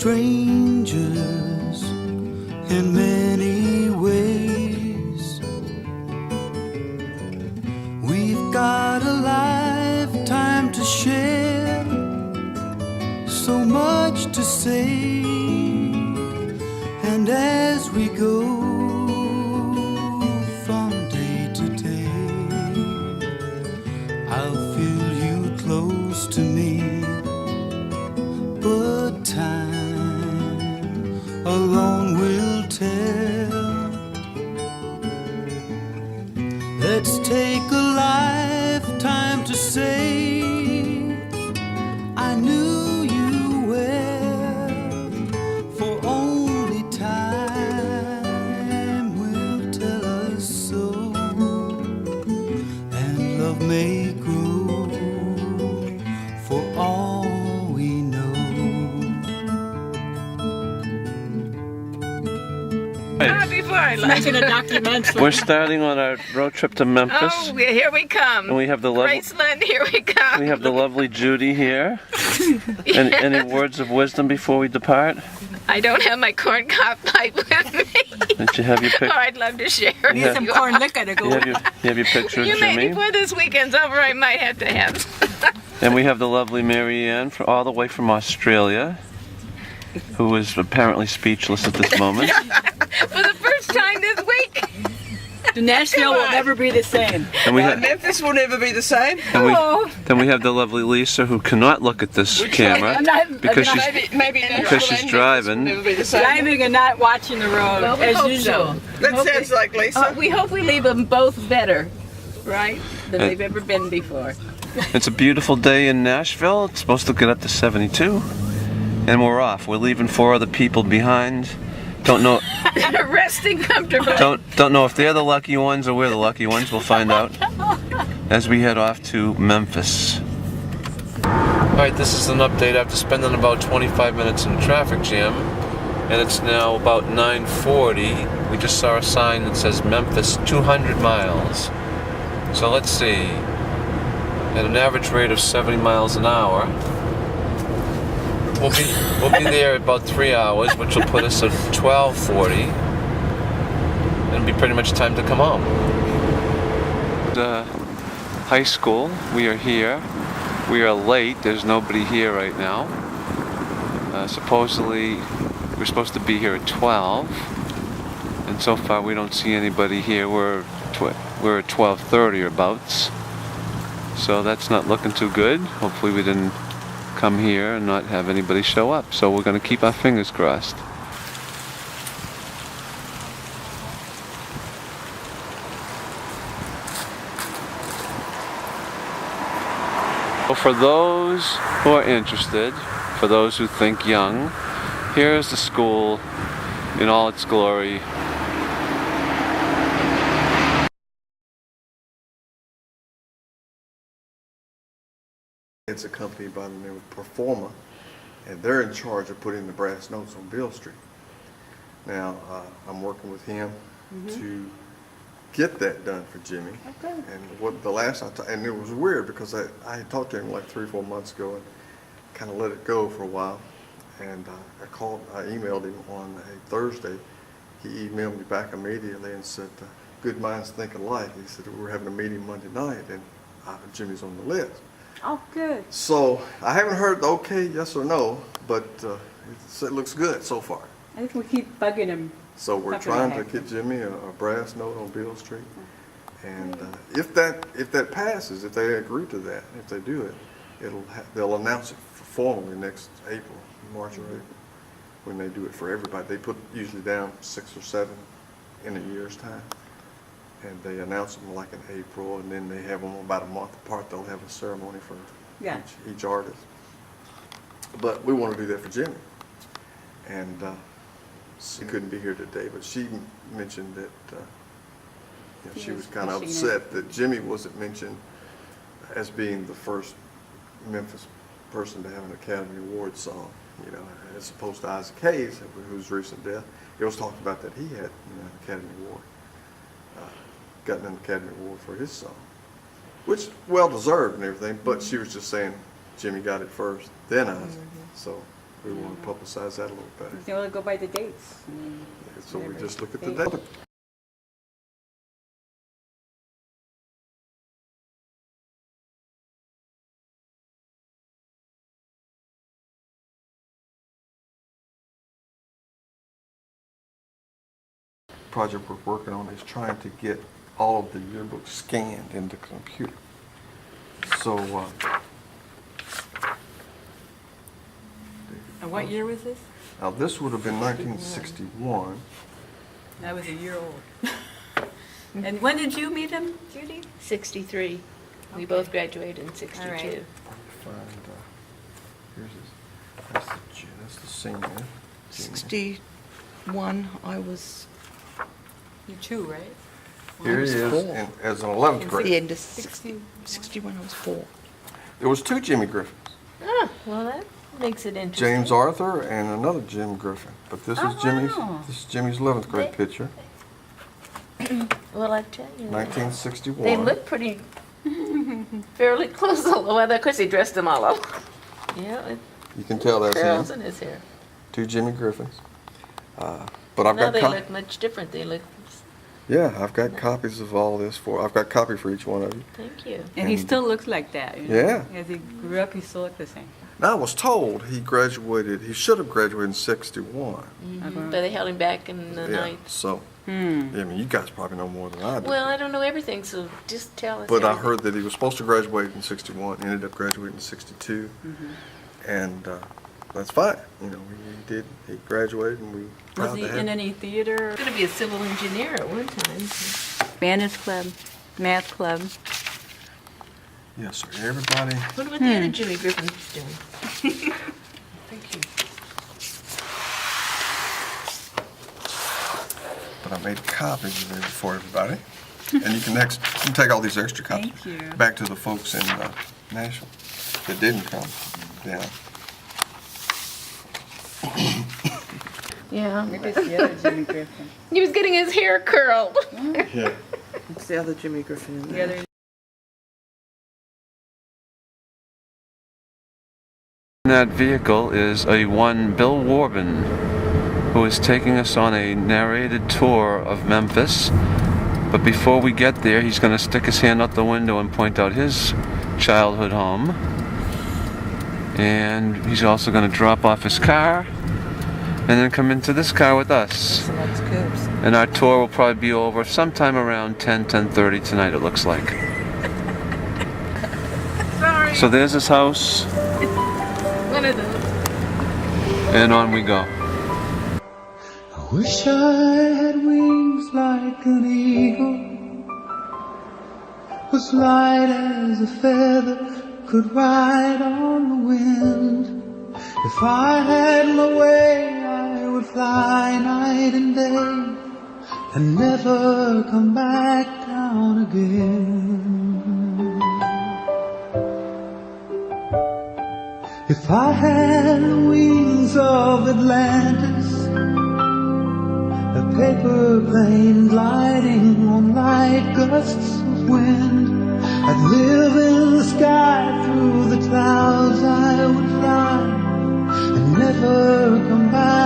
strangers in many ways. We've got a lifetime to share, so much to say, and as we go from day to day, I'll feel you close to me. But time alone will tell. Let's take a lifetime to say I knew you well, for only time will tell us so, and love may grow for all we know. Before I making a documentary. We're starting on our road trip to Memphis. Oh, here we come. And we have the Graceland, here we come. We have the lovely Judy here. And any words of wisdom before we depart? I don't have my corn cob pipe with me. Did you have your picture? Oh, I'd love to share. Need some corn liquor to go. You have your picture of You may, Jimmy? before this weekend's over, I might have to have. And we have the lovely Mary Ann all the way from Australia, who is apparently speechless at this moment. For the first time this week. The Nashville will never be the same. And we have, Memphis will never be the same. and then we have the lovely Lisa, who cannot look at this camera because she's driving. Never be the same. Driving and not watching the road, Well, we as hope usual. so. That sounds like Lisa. We hope we leave them both better, right, than they've ever been before. It's a beautiful day in Nashville. It's supposed to get up to 72. And we're off. We're leaving 4 other people behind. Don't know. Resting comfortably. Don't know if they're the lucky ones or we're the lucky ones. We'll find out as we head off to Memphis. All right, this is an update after spending about 25 minutes in a traffic jam, and it's now about 9:40. We just saw a sign that says Memphis 200 miles. So let's see. At an average rate of 70 miles an hour. We'll be there about 3 hours, which will put us at 12:40. And it'll be pretty much time to come home. The high school, we are here. We are late. There's nobody here right now. Supposedly, we're supposed to be here at 12. And so far, we don't see anybody here. We're at 12:30 or abouts. So that's not looking too good. Hopefully, we didn't come here and not have anybody show up. So we're going to keep our fingers crossed. So for those who are interested, for those who think young, here's the school in all its glory. It's a company by the name of Performa, and they're in charge of putting the brass notes on Beale Street. Now, I'm working with him to get that done for Jimmy. Okay. And what the last and it was weird because I had talked to him like 3 or 4 months ago and kind of let it go for a while. And I emailed him on a Thursday. He emailed me back immediately and said, "Good minds think alike." He said, "We're having a meeting Monday night, and Jimmy's on the list." Oh, good. So I haven't heard the okay, yes or no, but it looks good so far. I think we keep bugging him. So we're trying to get Jimmy a brass note on Beale Street, and if that passes, if they agree to that, if they do it, they'll announce it formally next April, March or April, when they do it for everybody. They put usually down 6 or 7 in a year's time. And they announce them like in April, and then they have them about a month apart. They'll have a ceremony for each artist. But we want to do that for Jimmy. And she couldn't be here today, but she mentioned that she was kind of upset that Jimmy wasn't mentioned as being the first Memphis person to have an Academy Award song. As opposed to Isaac Hayes, whose recent death, it was talked about that he had an Academy Award. Gotten an Academy Award for his song, which well deserved and everything, but she was just saying Jimmy got it first, then Isaac. So We want to publicize that a little better. You only go by the dates. So we just look at the date. Project we're working on is trying to get all of the yearbooks scanned into the computer. So, And what year was this? now this would have been 1961. I was a year old. And when did you meet him, Judy? 63. We both graduated in 62. All right. Find, here's his, that's the senior. 61, I was You too, right? Here he is as an 11th grader. the end of 61, I was 4. There was two Jimmy Griffins, Ah, well, that makes it interesting. James Arthur and another Jim Griffin. But this is Jimmy's 11th grade picture, Well, I tell you, 1961. they look pretty fairly close. Although, of course, he dressed them all up. Yeah, with You can tell that's curls him. in his hair. Two Jimmy Griffins. But I've Now got they look much different. They look. I've got copies of all this I've got a copy for each one of you. Thank you. And he And- still looks like that. You know? Yeah. As he grew up, he still looked the same. Now I was told he should have graduated in 61. But they held him back in the Yeah, night. so, I mean, you guys probably know more than I do. Well, I don't know everything, so just tell us. But I everything. heard that he was supposed to graduate in 61, ended up graduating in 62, and that's fine. You know, he graduated, and we Was proud he to have in him. any theater? He was going to be a civil engineer at one time. Spanish club, math club. Yes, sir. Everybody, What about the other Jimmy Griffin doing? Thank you. but I made copies of it for everybody, and you can take all these extra copies Thank you. back to the folks in Nashville that didn't come down. Yeah. Maybe it's the other Jimmy Griffin. He was getting his hair curled. Yeah. It's the other Jimmy Griffin in The there. other. In that vehicle is a one Bill Warbin, who is taking us on a narrated tour of Memphis. But before we get there, he's going to stick his hand out the window and point out his childhood home. And he's also going to drop off his car and then come into this car with us. So that's good. And our tour will probably be over sometime around 10:30 tonight, it looks like. Sorry. So there's his house, One of those. and on we go. I wish I had wings like an eagle, was light as a feather, could ride on the wind. If I had my way, I would fly night and day and never come back down again. If I had the wings of Atlantis, a paper plane gliding on light gusts of wind, I'd live in the sky, through the clouds I would fly and never come back